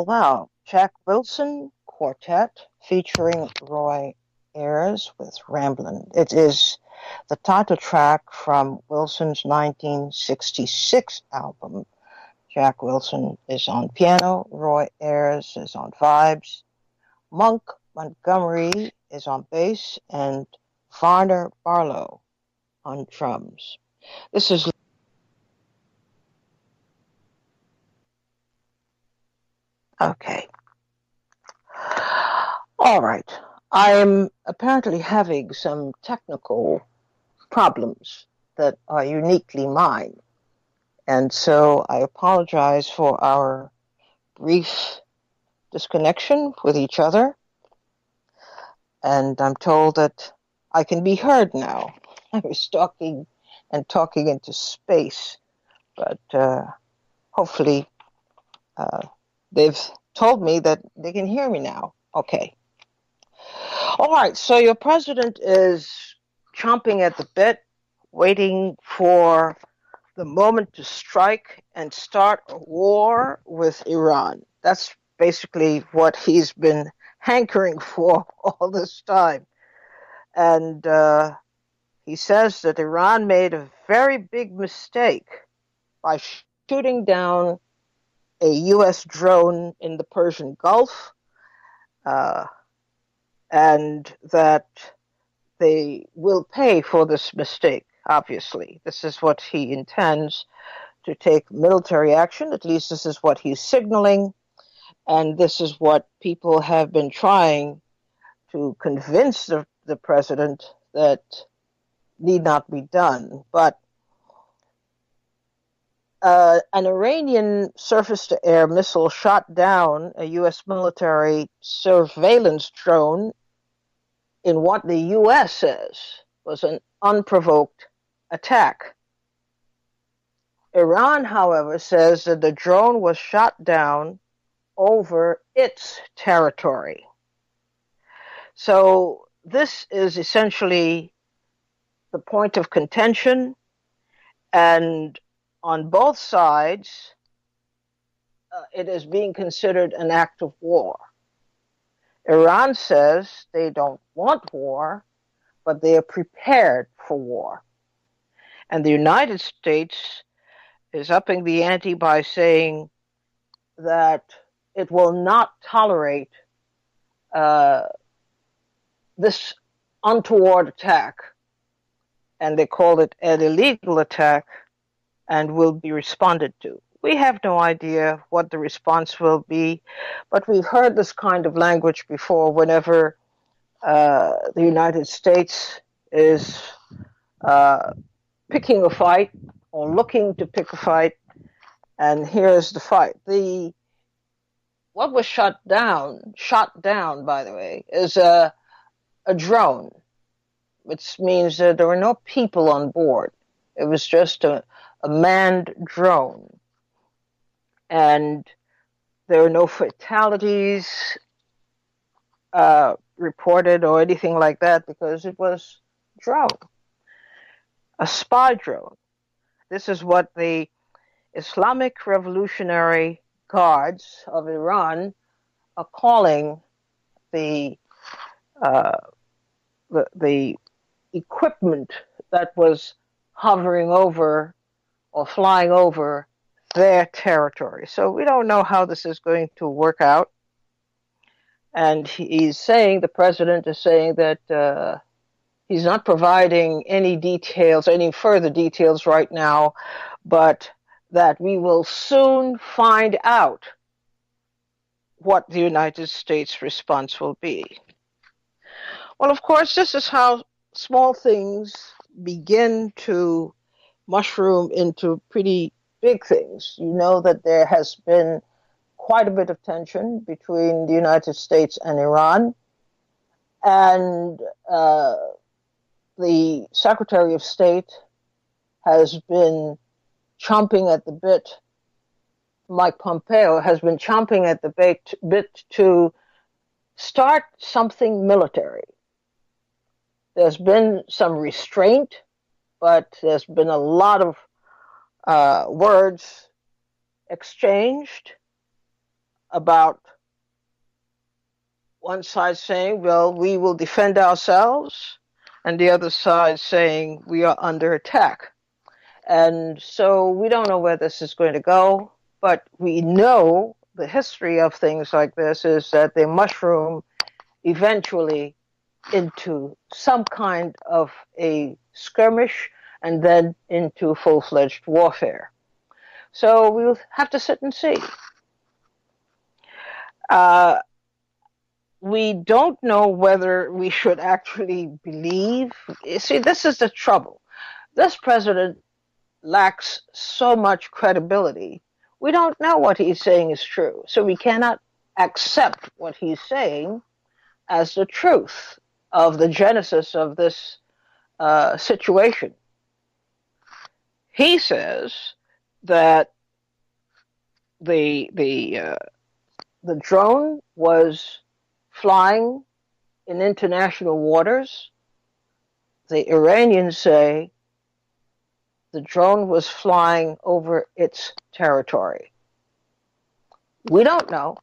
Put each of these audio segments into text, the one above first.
Wow. Jack Wilson Quartet featuring Roy Ayers with Ramblin'. It is the title track from Wilson's 1966 album. Jack Wilson is on piano, Roy Ayers is on vibes, Monk Montgomery is on bass, and Varner Barlow on drums. This is okay. All right. I'm apparently having some technical problems that are uniquely mine. And so I apologize for our brief disconnection with each other. And I'm told that I can be heard now. I was talking into space, but hopefully they've told me that they can hear me now. Okay. All right, so your president is chomping at the bit, waiting for the moment to strike and start a war with Iran. That's basically what he's been hankering for all this time. And he says that Iran made a very big mistake by shooting down a U.S. drone in the Persian Gulf, and that they will pay for this mistake, obviously. This is what he intends, to take military action. At least this is what he's signaling. And this is what people have been trying to convince the president that need not be done. But an Iranian surface-to-air missile shot down a U.S. military surveillance drone in what the U.S. says was an unprovoked attack. Iran, however, says that the drone was shot down over its territory. So this is essentially the point of contention, and on both sides, it is being considered an act of war. Iran says they don't want war, but they are prepared for war. And the United States is upping the ante by saying that it will not tolerate this untoward attack, and they call it an illegal attack, and will be responded to. We have no idea what the response will be, but we've heard this kind of language before whenever the United States is picking a fight or looking to pick a fight, and here's the fight. What was shot down, by the way, is a drone, which means that there were no people on board. It was just a manned drone. And there are no fatalities reported or anything like that because it was drone, a spy drone. This is what the Islamic Revolutionary Guards of Iran are calling the equipment that was hovering over or flying over their territory. So we don't know how this is going to work out. And the president is saying that he's not providing any further details right now, but that we will soon find out what the United States response will be. Well, of course, this is how small things begin to mushroom into pretty big things. You know that there has been quite a bit of tension between the United States and Iran, and the Secretary of State has been chomping at the bit. Mike Pompeo has been chomping at the bit to start something military. There's been some restraint, but there's been a lot of words exchanged. about one side saying, well, we will defend ourselves, and the other side saying we are under attack. And so we don't know where this is going to go, but we know the history of things like this is that they mushroom eventually into some kind of a skirmish and then into full-fledged warfare. So we'll have to sit and see. We don't know whether we should actually believe. You see, this is the trouble. This president lacks so much credibility. We don't know what he's saying is true, so we cannot accept what he's saying as the truth of the genesis of this situation. He says that the drone was flying in international waters. The Iranians say the drone was flying over its territory. We don't know,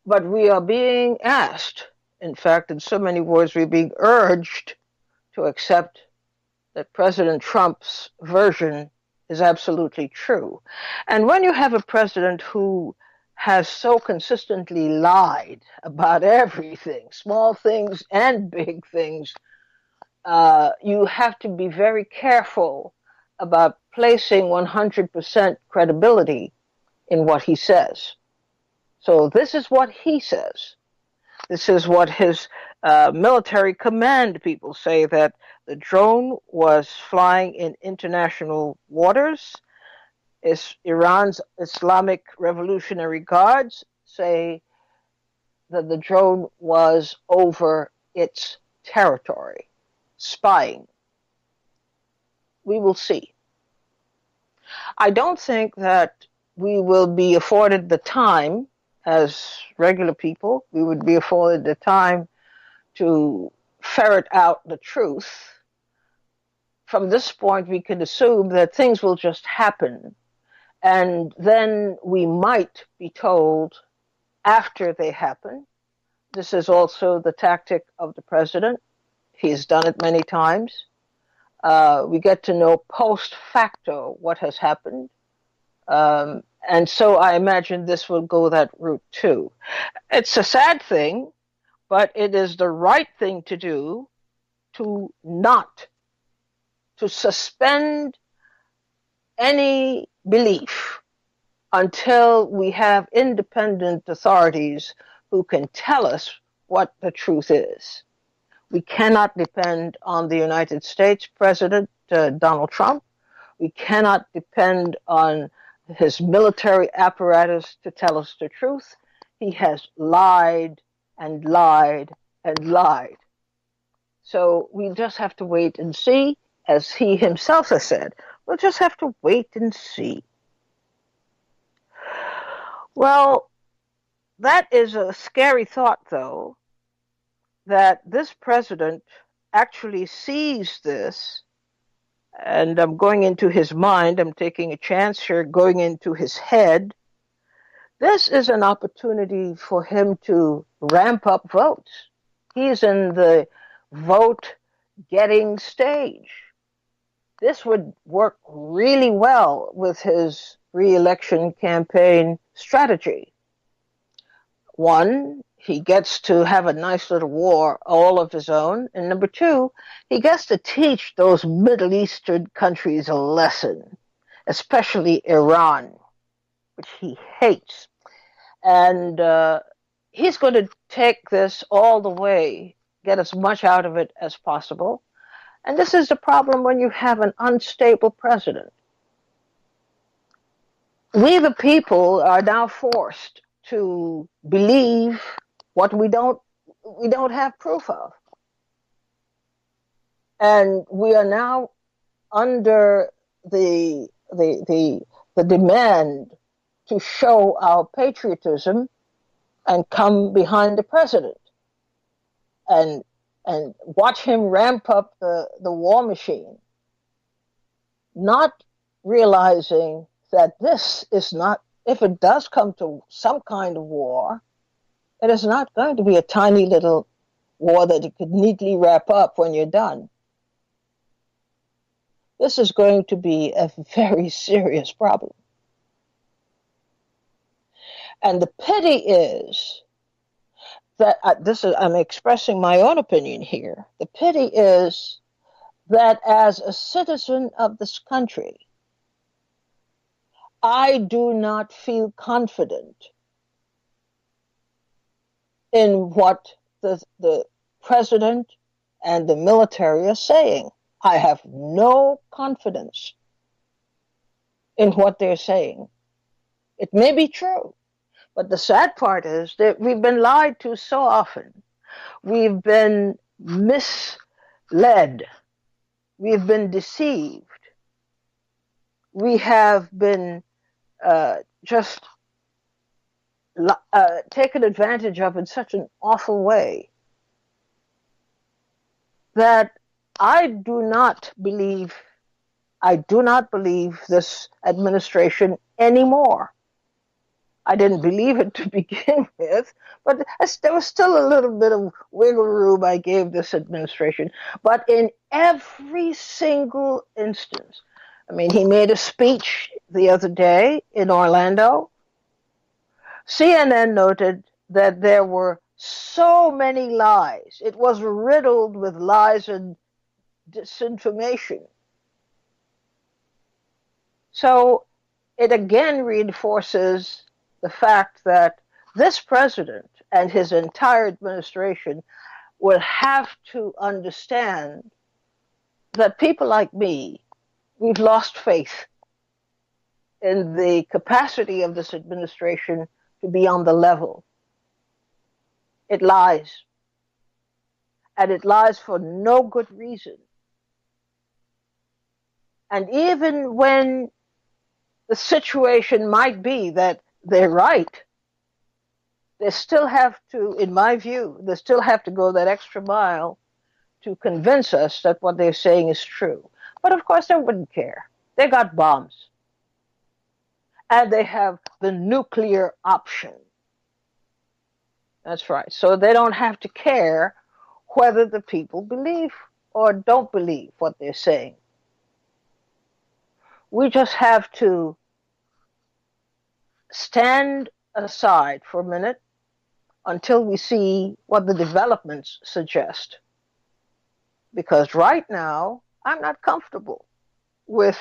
but we are being asked, in fact, in so many words, we're being urged to accept that President Trump's version is absolutely true. And when you have a president who has so consistently lied about everything, small things and big things, you have to be very careful about placing 100% credibility in what he says. So this is what he says. This is what his military command people say, that the drone was flying in international waters. Iran's Islamic Revolutionary Guards say that the drone was over its territory, spying. We will see. I don't think that we will be afforded the time, as regular people, we would be afforded the time to ferret out the truth. From this point, we can assume that things will just happen, and then we might be told after they happen. This is also the tactic of the president. He's done it many times. We get to know post facto what has happened. And so I imagine this will go that route too. It's a sad thing, but it is the right thing to do, to suspend any belief until we have independent authorities who can tell us what the truth is. We cannot depend on the United States President, Donald Trump. We cannot depend on his military apparatus to tell us the truth. He has lied and lied and lied. So we just have to wait and see, as he himself has said. We'll just have to wait and see. Well, that is a scary thought, though, that this president actually sees this. And I'm going into his mind. I'm taking a chance here, going into his head. This is an opportunity for him to ramp up votes. He's in the vote-getting stage. This would work really well with his re-election campaign strategy. One, he gets to have a nice little war all of his own. And number two, he gets to teach those Middle Eastern countries a lesson, especially Iran, which he hates. And he's going to take this all the way, get as much out of it as possible. And this is the problem when you have an unstable president. We, the people, are now forced to believe what we don't have proof of. And we are now under the demand to show our patriotism and come behind the president and watch him ramp up the war machine, not realizing that this is not if it does come to some kind of war, it is not going to be a tiny little war that you could neatly wrap up when you're done. This is going to be a very serious problem. And the pity is that I'm expressing my own opinion here. The pity is that as a citizen of this country, I do not feel confident in what the president and the military are saying. I have no confidence in what they're saying. It may be true, but the sad part is that we've been lied to so often. We've been misled. We've been deceived. We have been just taken advantage of in such an awful way that I do not believe this administration anymore. I didn't believe it to begin with, but there was still a little bit of wiggle room I gave this administration. But in every single instance, I mean, he made a speech the other day in Orlando. CNN noted that there were so many lies. It was riddled with lies and disinformation. So it again reinforces the fact that this president and his entire administration will have to understand that people like me, we've lost faith in the capacity of this administration to be on the level. It lies. And it lies for no good reason. And even when the situation might be that they're right, they still have to, in my view, they still have to go that extra mile to convince us that what they're saying is true. But of course, they wouldn't care. They got bombs. And they have the nuclear option. That's right. So they don't have to care whether the people believe or don't believe what they're saying. We just have to stand aside for a minute until we see what the developments suggest. Because right now, I'm not comfortable with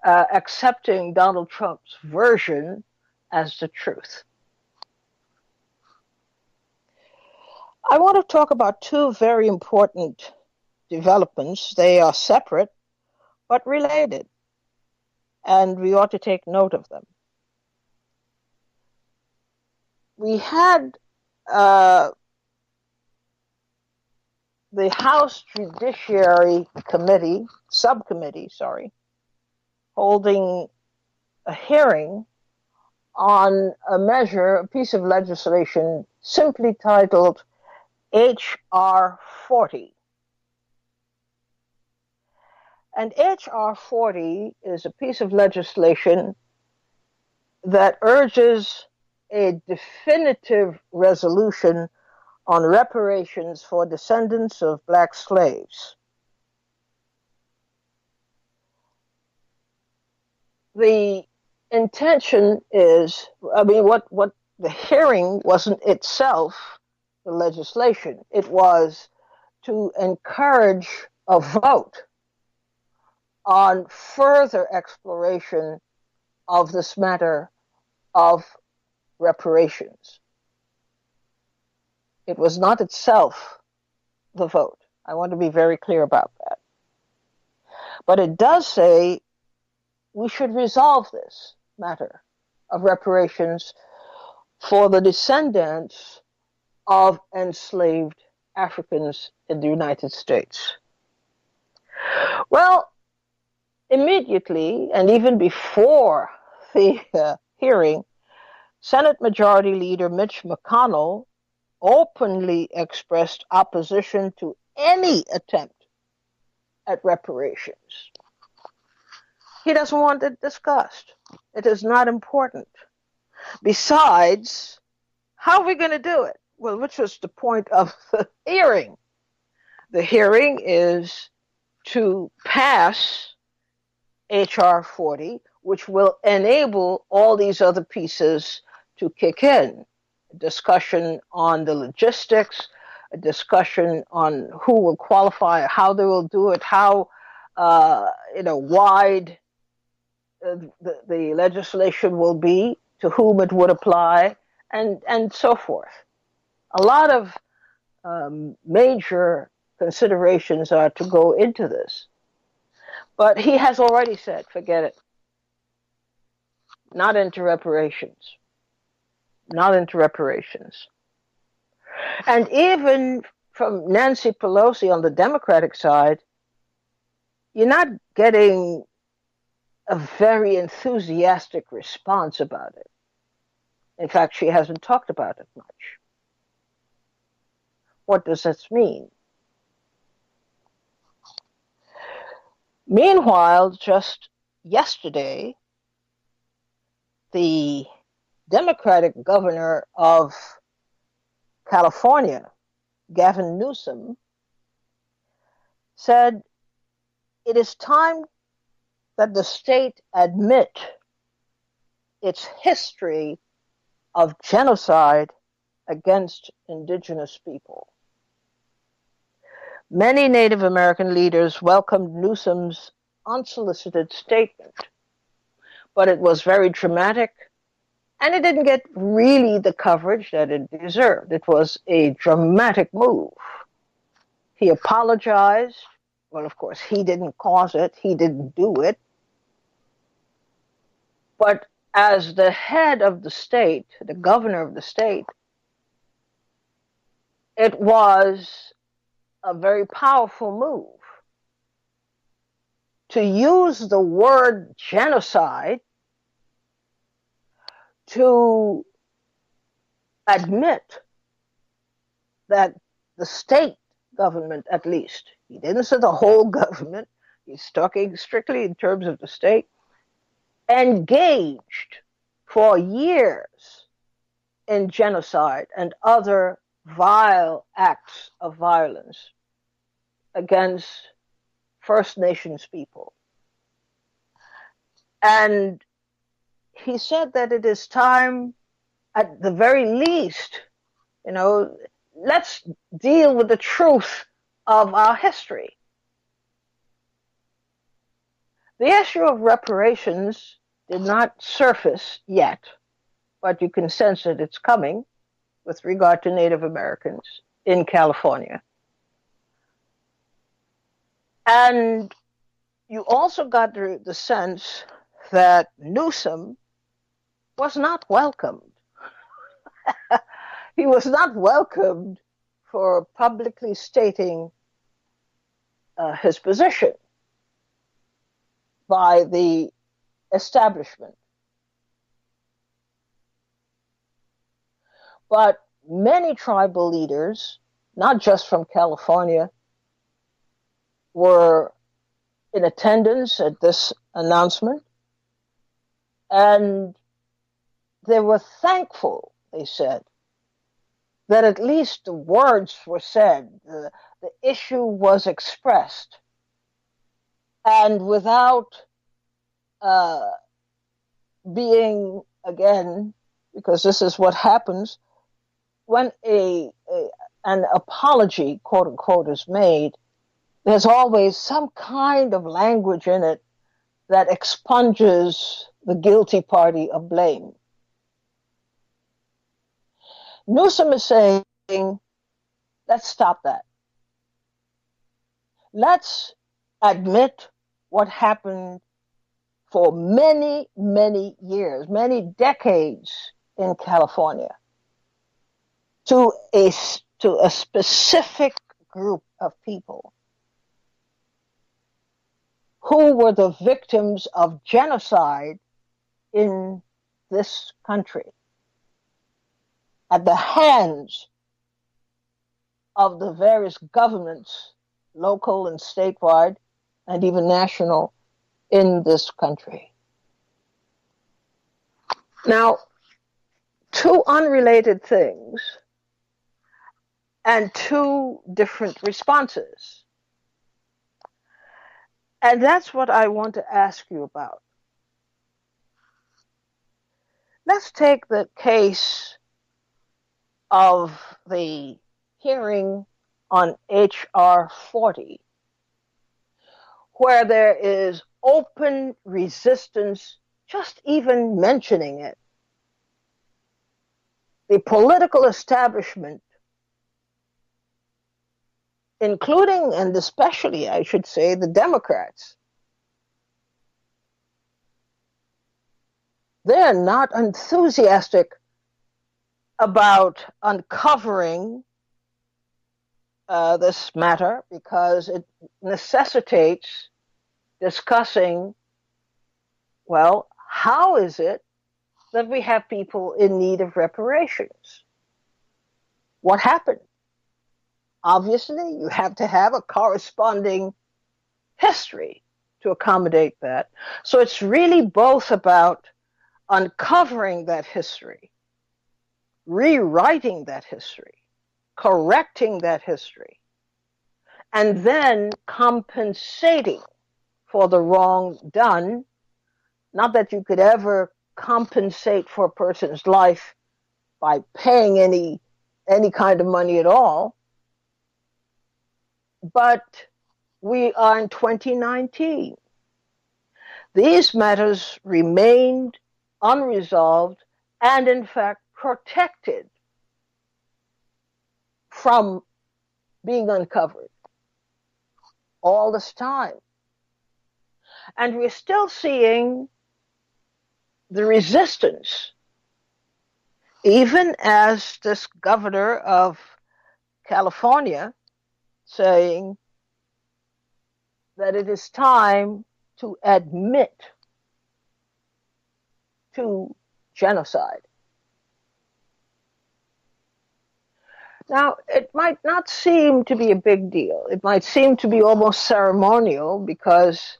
accepting Donald Trump's version as the truth. I want to talk about two very important developments. They are separate, but related, and we ought to take note of them. We had the House Judiciary subcommittee, holding a hearing on a piece of legislation simply titled H.R. 40. And H.R. 40 is a piece of legislation that urges a definitive resolution on reparations for descendants of black slaves. The intention is, what the hearing wasn't itself the legislation. It was to encourage a vote on further exploration of this matter of reparations. It was not itself the vote. I want to be very clear about that. But it does say we should resolve this matter of reparations for the descendants of enslaved Africans in the United States. Well, immediately, and even before the hearing, Senate Majority Leader Mitch McConnell openly expressed opposition to any attempt at reparations. He doesn't want it discussed. It is not important. Besides, how are we going to do it? Well, which was the point of the hearing. The hearing is to pass H.R. 40, which will enable all these other pieces to kick in. A discussion on the logistics, a discussion on who will qualify, how they will do it, how wide the legislation will be, to whom it would apply, and so forth. A lot of major considerations are to go into this. But he has already said, forget it. Not into reparations. Not into reparations. And even from Nancy Pelosi on the Democratic side, you're not getting a very enthusiastic response about it. In fact, she hasn't talked about it much. What does this mean? Meanwhile, just yesterday, the Democratic governor of California, Gavin Newsom, said it is time that the state admit its history of genocide against indigenous people. Many Native American leaders welcomed Newsom's unsolicited statement, but it was very dramatic, and it didn't get really the coverage that it deserved. It was a dramatic move. He apologized. Well, of course, he didn't cause it. He didn't do it. But as the head of the state, the governor of the state, it was a very powerful move to use the word genocide to admit that the state government, at least, he didn't say the whole government, he's talking strictly in terms of the state, engaged for years in genocide and other vile acts of violence against First Nations people. And he said that it is time, at the very least, let's deal with the truth of our history. The issue of reparations did not surface yet, but you can sense that it's coming with regard to Native Americans in California. And you also got the sense that Newsom was not welcomed. He was not welcomed for publicly stating his position by the establishment. But many tribal leaders, not just from California, were in attendance at this announcement, and they were thankful, they said, that at least the words were said, the issue was expressed, and without being, again, because this is what happens, when an apology, quote unquote, is made, there's always some kind of language in it that expunges the guilty party of blame. Newsom is saying, let's stop that. Let's admit what happened for many, many years, many decades in California to a specific group of people who were the victims of genocide in this country at the hands of the various governments, local and statewide, and even national, in this country. Now, two unrelated things and two different responses. And that's what I want to ask you about. Let's take the case of the hearing on H.R. 40, where there is open resistance just even mentioning it. The political establishment, including and especially, I should say, the Democrats, they're not enthusiastic about uncovering this matter because it necessitates discussing, well, how is it that we have people in need of reparations? What happened? Obviously, you have to have a corresponding history to accommodate that. So it's really both about uncovering that history, rewriting that history, correcting that history, and then compensating for the wrong done. Not that you could ever compensate for a person's life by paying any kind of money at all, but we are in 2019. These matters remained unresolved and in fact protected from being uncovered all this time. And we're still seeing the resistance, even as this governor of California saying that it is time to admit to genocide. Now, it might not seem to be a big deal. It might seem to be almost ceremonial because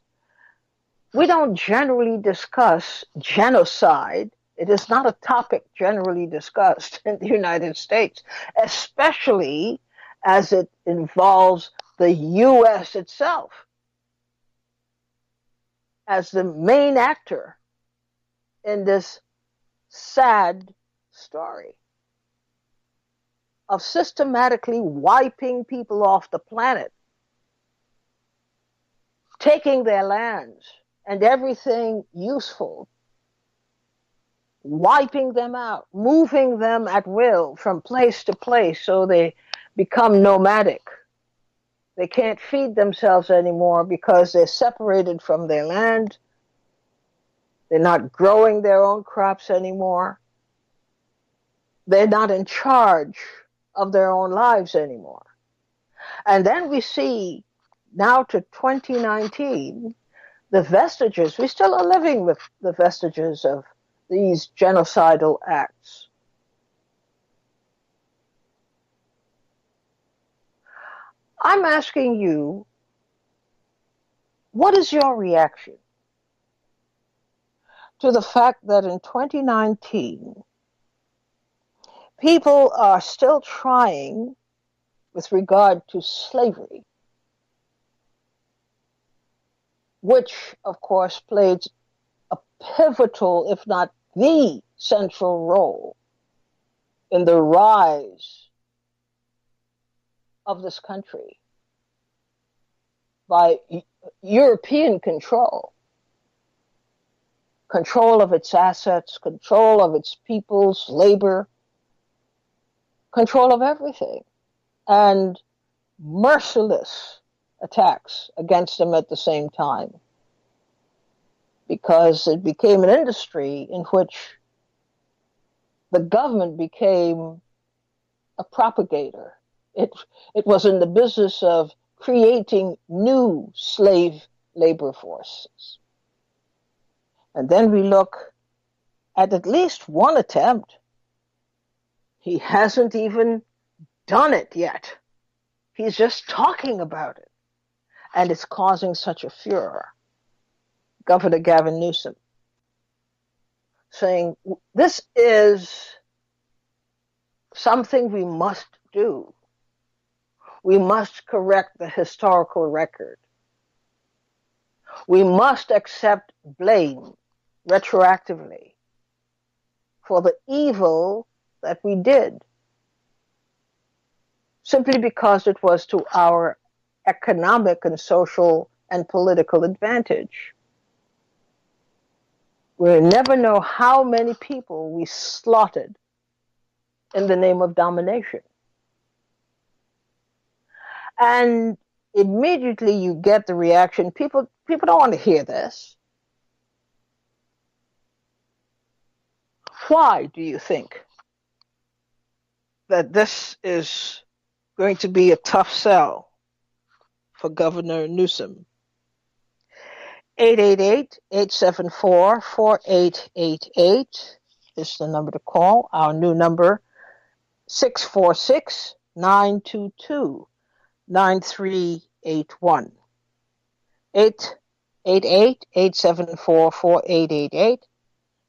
we don't generally discuss genocide. It is not a topic generally discussed in the United States, especially as it involves the U.S. itself as the main actor in this sad story of systematically wiping people off the planet, taking their lands and everything useful, wiping them out, moving them at will from place to place so they become nomadic. They can't feed themselves anymore because they're separated from their land. They're not growing their own crops anymore. They're not in charge of their own lives anymore. And then we see now to 2019, the vestiges, we still are living with the vestiges of these genocidal acts. I'm asking you, what is your reaction to the fact that in 2019, people are still trying, with regard to slavery, which, of course, played a pivotal, if not the central role in the rise of this country by European control of its assets, control of its people's labor, control of everything, and merciless attacks against them at the same time, because it became an industry in which the government became a propagator. It was in the business of creating new slave labor forces. And then we look at least one attempt. He hasn't even done it yet. He's just talking about it. And it's causing such a furor. Governor Gavin Newsom saying, this is something we must do. We must correct the historical record. We must accept blame retroactively for the evil that we did, simply because it was to our economic and social and political advantage. We'll never know how many people we slaughtered in the name of domination. And immediately you get the reaction, people don't want to hear this. Why do you think that this is going to be a tough sell for Governor Newsom? 888-874-4888 is the number to call. Our new number, 646-922-9381. 888-874-4888.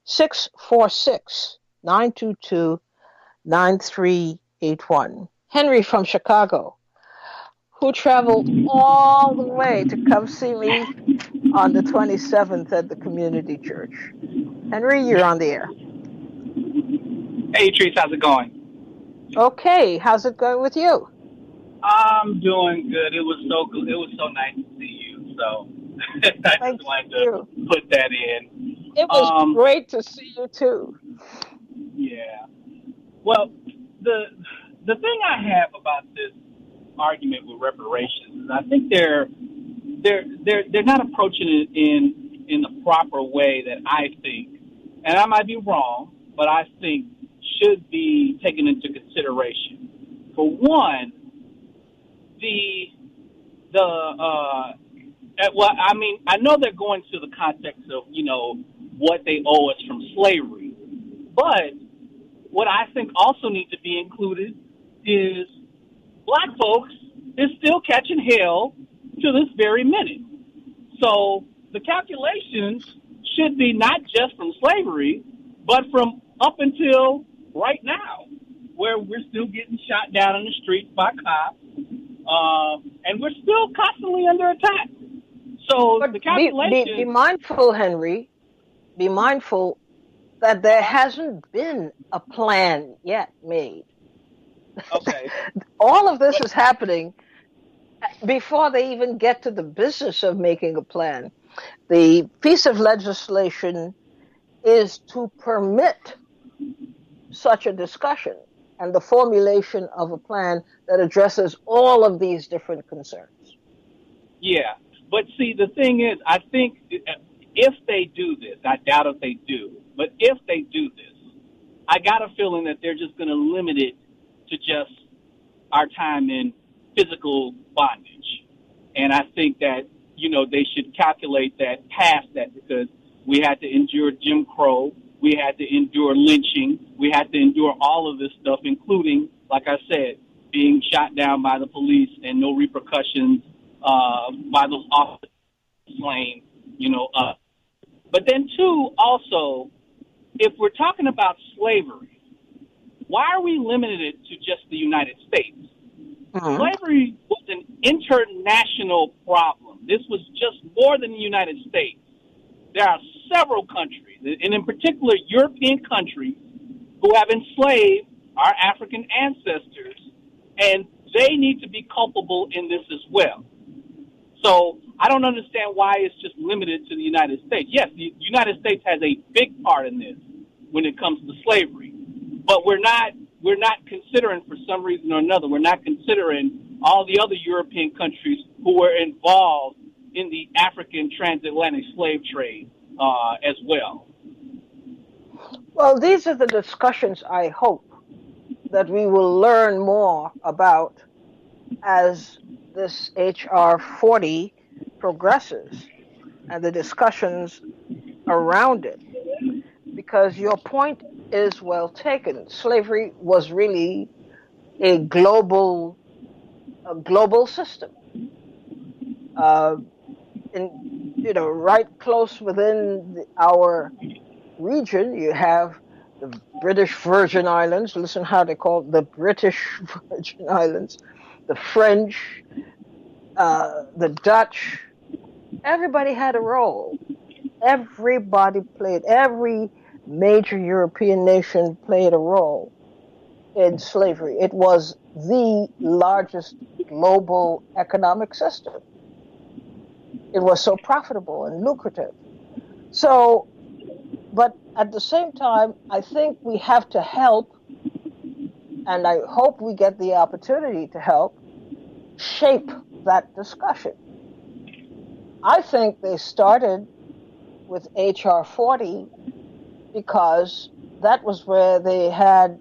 646-922-9381. Henry from Chicago, who traveled all the way to come see me on the 27th at the community church. Henry, you're on the air. Hey, Trees, how's it going? Okay, how's it going with you? I'm doing good. It was so nice to see you. So I just wanted to put that in. It was great to see you too. Yeah. Well, the thing I have about this argument with reparations is I think they're not approaching it in the proper way that I think, and I might be wrong, but I think should be taken into consideration. For one, well, I mean, I know they're going to the context of, what they owe us from slavery. But what I think also needs to be included is black folks is still catching hell to this very minute. So the calculations should be not just from slavery, but from up until right now, where we're still getting shot down in the streets by cops. And we're still constantly under attack. So but the calculation... Be mindful, Henry. Be mindful that there hasn't been a plan yet made. Okay. All of this is happening before they even get to the business of making a plan. The piece of legislation is to permit such a discussion and the formulation of a plan that addresses all of these different concerns. Yeah, but see, the thing is, I think if they do this, I doubt if they do, but if they do this, I got a feeling that they're just going to limit it to just our time in physical bondage. And I think that, they should calculate that past that, because we had to endure Jim Crow. We had to endure lynching. We had to endure all of this stuff, including, like I said, being shot down by the police and no repercussions by those officers slain, But then, too, also, if we're talking about slavery, why are we limited it to just the United States? Uh-huh. Slavery was an international problem. This was just more than the United States. There are several countries, and in particular European countries, who have enslaved our African ancestors, and they need to be culpable in this as well. So I don't understand why it's just limited to the United States. Yes, the United States has a big part in this when it comes to slavery, but we're not considering, for some reason or another, we're not considering all the other European countries who were involved in the African transatlantic slave trade as well. Well, these are the discussions I hope that we will learn more about as this H.R. 40 progresses and the discussions around it. Because your point is well taken. Slavery was really a global system. Right close within our region, you have the British Virgin Islands. Listen how they call it, the British Virgin Islands, the French, the Dutch. Everybody had a role. Everybody played. Every major European nation played a role in slavery. It was the largest global economic system. It was so profitable and lucrative. So, but at the same time, I think we have to help, and I hope we get the opportunity to help shape that discussion. I think they started with H.R. 40 because that was where they had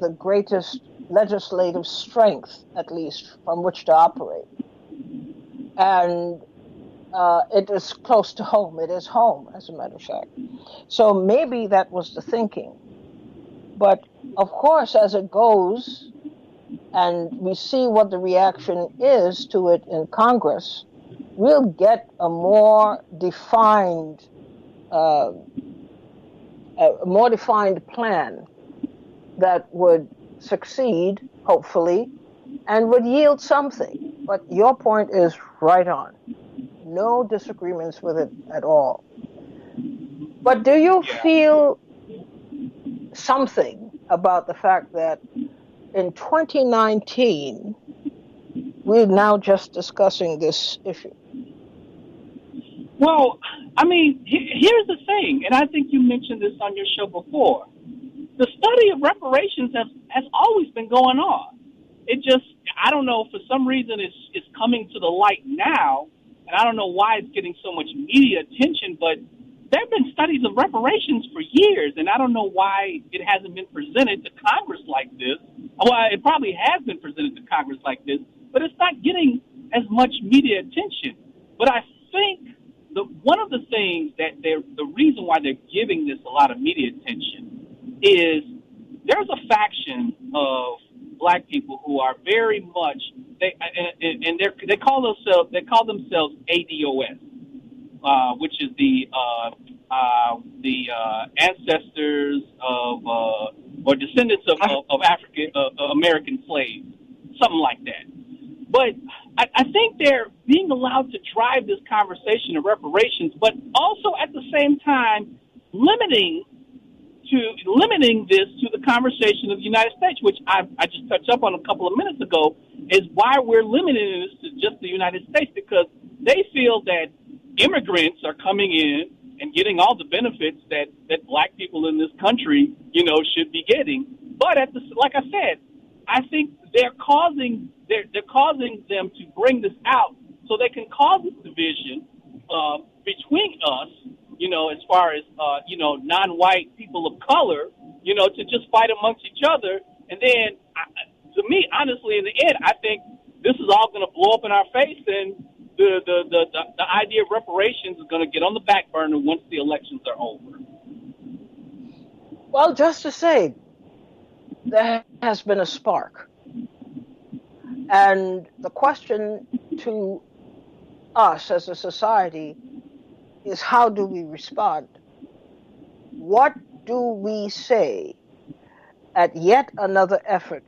the greatest legislative strength, at least, from which to operate. And it is close to home. It is home, as a matter of fact. So maybe that was the thinking. But of course, as it goes, and we see what the reaction is to it in Congress, we'll get a more defined plan that would succeed, hopefully, and would yield something. But your point is right on. No disagreements with it at all. But do you feel something about the fact that in 2019, we're now just discussing this issue? Well, I mean, here's the thing, and I think you mentioned this on your show before. The study of reparations has always been going on. It just, I don't know, for some reason it's coming to the light now, and I don't know why it's getting so much media attention, but there have been studies of reparations for years, and I don't know why it hasn't been presented to Congress like this. Well, it probably has been presented to Congress like this, but it's not getting as much media attention. But I think one of the things that the reason why they're giving this a lot of media attention is there's a faction of Black people who are very much they call themselves ADOS, which is the ancestors of or descendants of African American slaves, something like that. But I think they're being allowed to drive this conversation of reparations, but also at the same time limiting this to the conversation of the United States, which I just touched up on a couple of minutes ago, is why we're limiting this to just the United States, because they feel that immigrants are coming in and getting all the benefits that Black people in this country, should be getting. But like I said, I think they're causing them to bring this out so they can cause this division between us, as far as non-white people of color, to just fight amongst each other. And then, to me, honestly, in the end, I think this is all going to blow up in our face, and the idea of reparations is going to get on the back burner once the elections are over. Well, just to say, there has been a spark. And the question to us as a society is, how do we respond? What do we say at yet another effort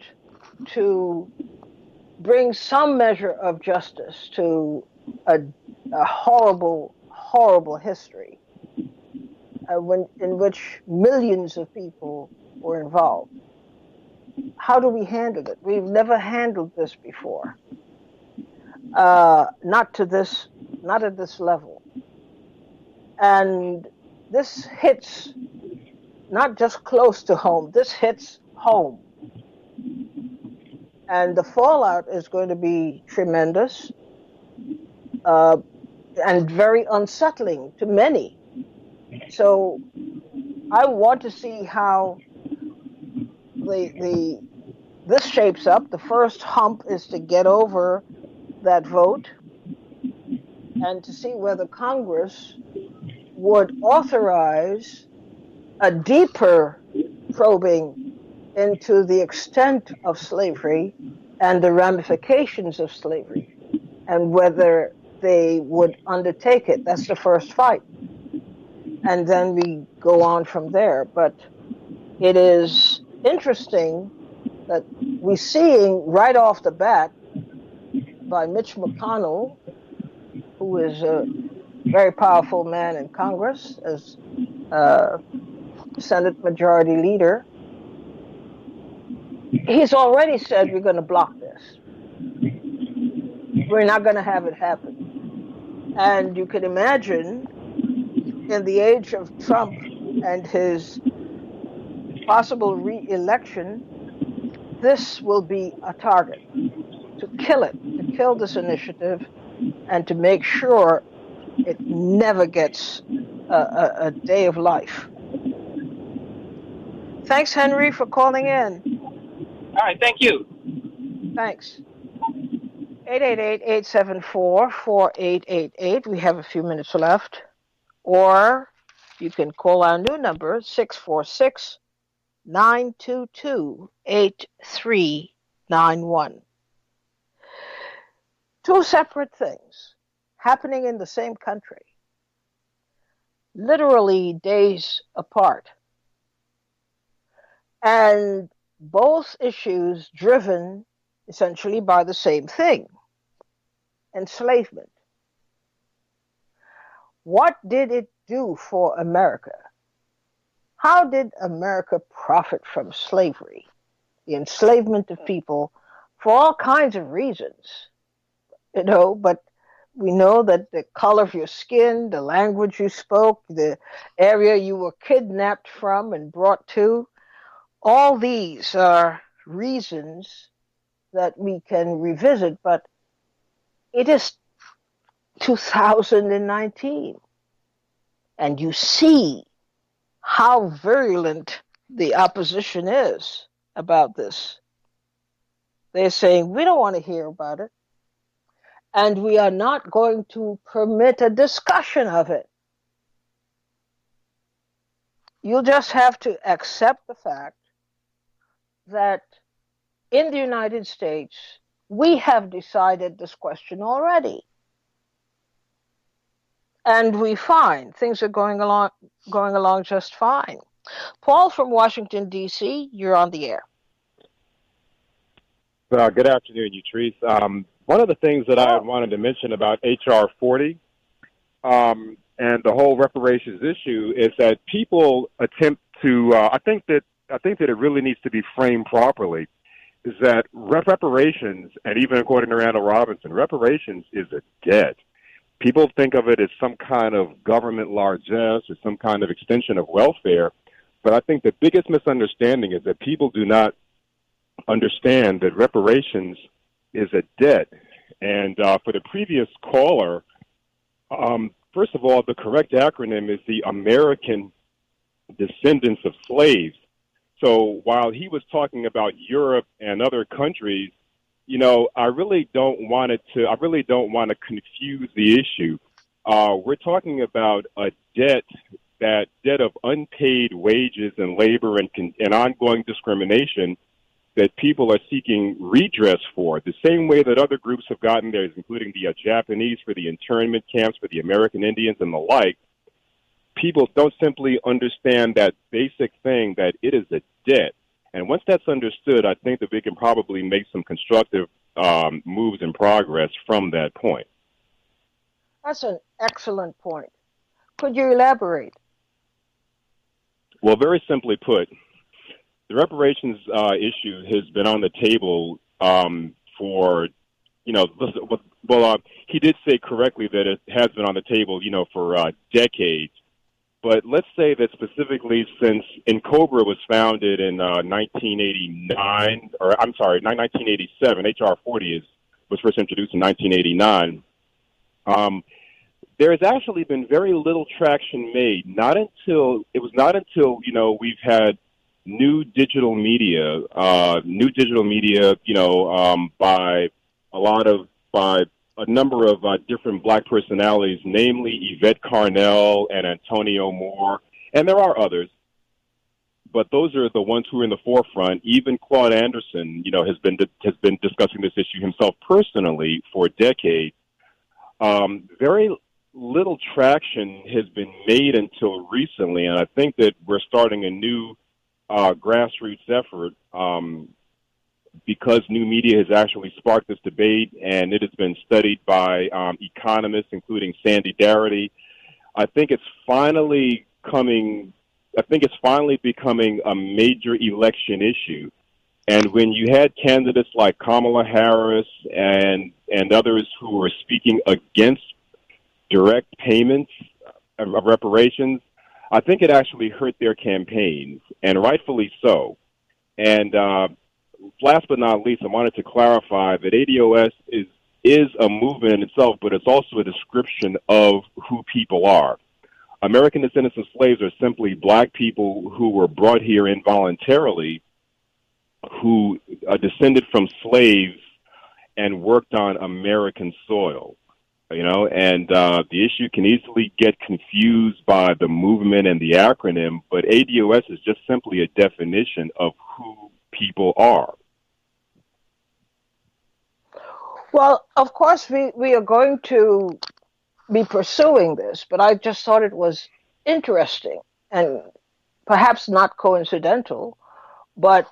to bring some measure of justice to a horrible, horrible history in which millions of people were involved? How do we handle it? We've never handled this before. Not at this level. And this hits not just close to home, this hits home. And the fallout is going to be tremendous and very unsettling to many. So I want to see how this shapes up. The first hump is to get over that vote and to see whether Congress would authorize a deeper probing into the extent of slavery and the ramifications of slavery, and whether they would undertake it. That's the first fight. And then we go on from there. But It is interesting that we're seeing right off the bat by Mitch McConnell, who is a very powerful man in Congress as Senate Majority Leader. He's already said we're going to block this. We're not going to have it happen. And you can imagine in the age of Trump and his possible re-election, this will be a target to kill it, to kill this initiative, and to make sure it never gets a day of life. Thanks, Henry, for calling in. All right, thank you. Thanks. 888-874-4888. We have a few minutes left. Or you can call our new number, 646-922-8391. Two separate things happening in the same country, literally days apart. And both issues driven essentially by the same thing, enslavement. What did it do for America? How did America profit from slavery, the enslavement of people, for all kinds of reasons? But we know that the color of your skin, the language you spoke, the area you were kidnapped from and brought to, all these are reasons that we can revisit, but it is 2019. And you see how virulent the opposition is about this. They're saying, we don't want to hear about it. And we are not going to permit a discussion of it. You'll just have to accept the fact that in the United States, we have decided this question already. And we find things are going along just fine. Paul from Washington, D.C., you're on the air. Good afternoon, Utrice. One of the things that I wanted to mention about H.R. 40 and the whole reparations issue is that people attempt to. I think that it really needs to be framed properly. Is that reparations, and even according to Randall Robinson, reparations is a debt. People think of it as some kind of government largesse or some kind of extension of welfare, but I think the biggest misunderstanding is that people do not understand that reparations is a debt. And for the previous caller, first of all, the correct acronym is the American Descendants of Slaves. So while he was talking about Europe and other countries, I really don't want to confuse the issue. We're talking about a debt of unpaid wages and labor and ongoing discrimination that people are seeking redress for, the same way that other groups have gotten theirs, including the Japanese for the internment camps for the American Indians and the like. People don't simply understand that basic thing that it is a debt. And once that's understood, I think that we can probably make some constructive moves and progress from that point. That's an excellent point. Could you elaborate? Well, very simply put, the reparations issue has been on the table for, he did say correctly that it has been on the table, for decades. But let's say that specifically since NCOBRA was founded in 1989, or I'm sorry, 1987, H.R. 40 was first introduced in 1989, there has actually been very little traction made. Not until we've had new digital media, by a number of different black personalities, namely Yvette Carnell and Antonio Moore, and there are others, but those are the ones who are in the forefront. Even Claude Anderson, has been discussing this issue himself personally for decades. Very little traction has been made until recently, and I think that we're starting a new grassroots effort because new media has actually sparked this debate, and it has been studied by economists, including Sandy Darity. I think it's finally becoming a major election issue. And when you had candidates like Kamala Harris and others who were speaking against direct payments of reparations, I think it actually hurt their campaigns, and rightfully so. And last but not least, I wanted to clarify that ADOS is a movement in itself, but it's also a description of who people are. American descendants of slaves are simply black people who were brought here involuntarily, who descended from slaves and worked on American soil. And the issue can easily get confused by the movement and the acronym, but ADOS is just simply a definition of who people are. Well, of course, we are going to be pursuing this, but I just thought it was interesting and perhaps not coincidental, but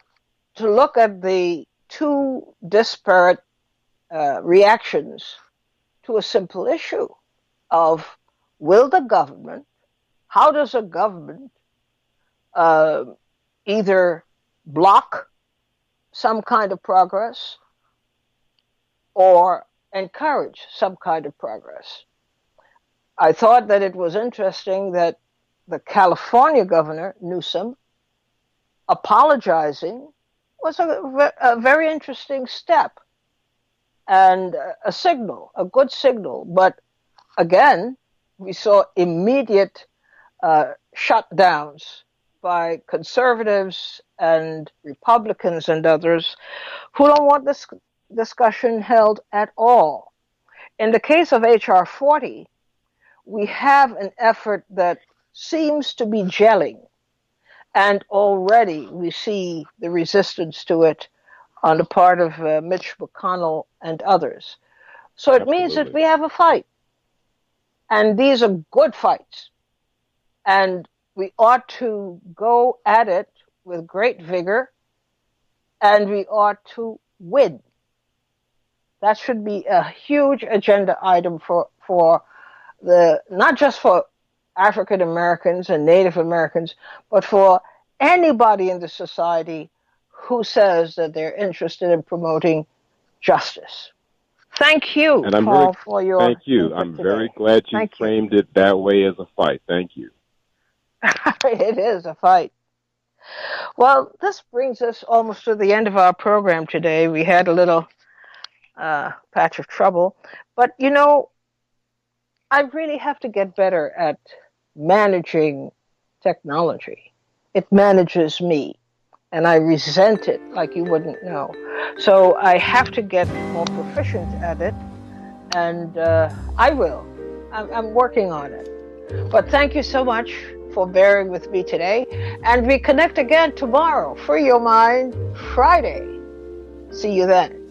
to look at the two disparate reactions to a simple issue of how does a government either block some kind of progress or encourage some kind of progress? I thought that it was interesting that the California governor, Newsom, apologizing was a very interesting step and a good signal. But again, we saw immediate shutdowns by conservatives and Republicans and others who don't want this discussion held at all. In the case of H.R. 40, we have an effort that seems to be gelling, and already we see the resistance to it on the part of Mitch McConnell and others. So it means that we have a fight, and these are good fights, and we ought to go at it with great vigor, and we ought to win. That should be a huge agenda item for not just for African Americans and Native Americans, but for anybody in the society who says that they're interested in promoting justice. Thank you, Paul, for your Thank you. I'm very glad you framed it that way, as a fight. Thank you. It is a fight. Well, this brings us almost to the end of our program today. We had a little patch of trouble, but I really have to get better at managing technology. It manages me, and I resent it like you wouldn't know. So I have to get more proficient at it, and I will. I'm working on it. But thank you so much for bearing with me today, and we connect again tomorrow. Free Your Mind Friday. See you then.